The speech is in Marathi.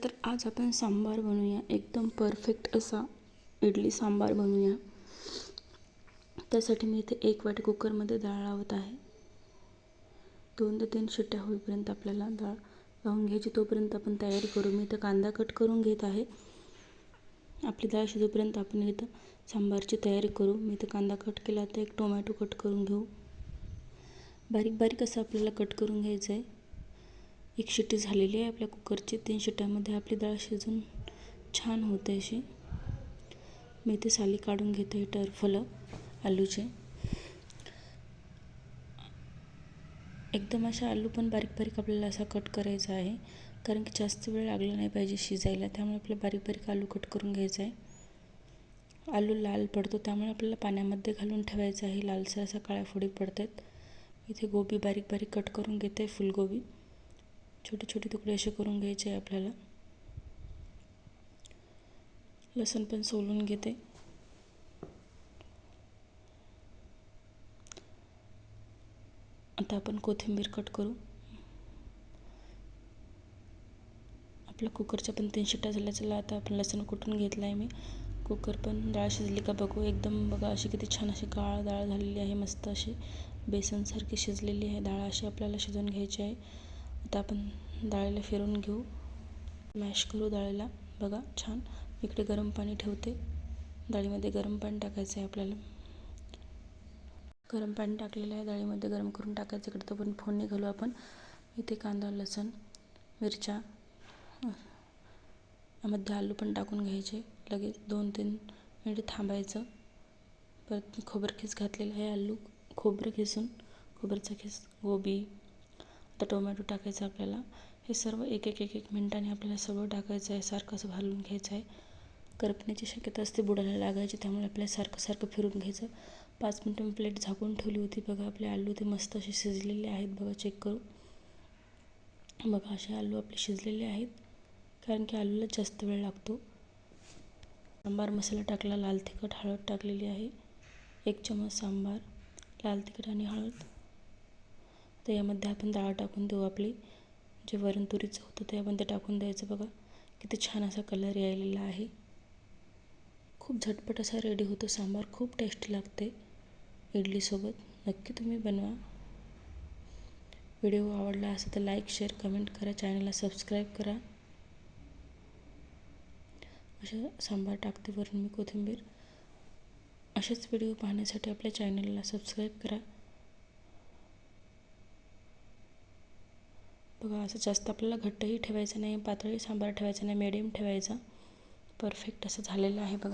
तर आज आपण सांबार बनवूया. एकदम परफेक्ट असा इडली सांबार बनवूया. त्यासाठी मी इथे 1 वाटी कुकरमध्ये डाळ लावत आहे. 2 ते 3 शिट्ट्या होईपर्यंत आपल्याला डाळ लावून घ्यायची. तोपर्यंत आपण तयारी करू. मी इथं कांदा कट करून घेत आहे. आपली डाळ शिजोपर्यंत आपण इथं सांबारची तयारी करू. मी इथं कांदा कट केला. तर 1 टोमॅटो कट करून घेऊ. बारीक बारीक असं आपल्याला कट करून घ्यायचं आहे. 1 शिट्टी झालेली आहे आपल्या कुकरची. 3 शिट्ट्यामध्ये आपली डाळ शिजून छान होते अशी. मी इथे साली काढून घेते टरफलं आलूचे. एकदम अशा आलू पण बारीक बारीक आपल्याला असा कट करायचा आहे, कारण की जास्त वेळ लागला नाही पाहिजे शिजायला. त्यामुळे आपल्याला बारीक बारीक आलू कट करून घ्यायचा आहे. आलू लाल पडतो त्यामुळे आपल्याला पाण्यामध्ये घालून ठेवायचं आहे. लालसर असा काळ्या फोडी पडतात. इथे गोबी बारीक बारीक कट करून घेते. फुलगोबी छोटे छोटे तुकडे असे करून घ्यायचे आहे आपल्याला. लसूण पण सोलून घेते. आता आपण कोथिंबीर कट करू. आपल्या कुकरच्या पण 3 शिट्ट्या झाल्या. चला आता आपण लसूण कुटून घेतला आहे मी. कुकर पण डाळ शिजली का बघू. एकदम बघा अशी किती छान अशी काळ डाळ झालेली आहे. मस्त अशी बेसनसारखी शिजलेली आहे डाळ. अशी आपल्याला शिजवून घ्यायची आहे. आता आपण डाळीला फिरून घेऊ. मॅश करू डाळीला. बघा छान. इकडे गरम पाणी ठेवते. डाळीमध्ये गरम पाणी टाकायचं आहे आपल्याला. गरम पाणी टाकलेलं आहे. डाळीमध्ये गरम करून टाकायचं. इकडे तो पण फोडणी घालू आपण. इथे कांदा, लसूण, मिरच्या, यामध्ये आलू पण टाकून घ्यायचे. लगेच 2-3 मिनिट थांबायचं. परत खोबरं घातलेलं आहे. आलू खोबरं खिसून, खोबऱ्याचा खीस, गोबी, आता टोमॅटो टाकायचा आपल्याला. हे सर्व एक मिनिटांनी आपल्याला सगळं टाकायचं आहे. सारखं असं घालून घ्यायचं आहे. करपण्याची शक्यता असते, बुडाला लागायची. त्यामुळे आपल्याला सारखं फिरून घ्यायचं. 5 मिनिटं मी प्लेट झाकून ठेवली होती. बघा आपले आलू ते मस्त असे शिजलेले आहेत. बघा चेक करू. बघा असे आलू आपले शिजलेले आहेत, कारण की आलूला जास्त वेळ लागतो. सांबार मसाला टाकला. लाल तिखट, हळद टाकलेली आहे. 1 चमच सांबार, लाल तिखट आणि हळद. तर यामध्ये आपण डाळ टाकून देऊ. आपली जे वरण तुरीचं होतं ते आपण ते टाकून द्यायचं. बघा किती छान असा कलर यायलेला आहे. खूप झटपट असा रेडी होतो सांबार. खूप टेस्टी लागते इडलीसोबत. नक्की तुम्ही बनवा. व्हिडिओ आवडला असेल तर लाईक, शेअर, कमेंट करा. चॅनलला सबस्क्राईब करा. अशा सांबार टाकते वरून मी कोथिंबीर. असेच व्हिडिओ पाहण्यासाठी आपल्या चॅनलला सबस्क्राईब करा. बघा असं जास्त आपल्याला घट्टही ठेवायचं नाही, पातळही सांबार ठेवायचं नाही, मिडियम ठेवायचा. परफेक्ट असं झालेलं आहे बघा.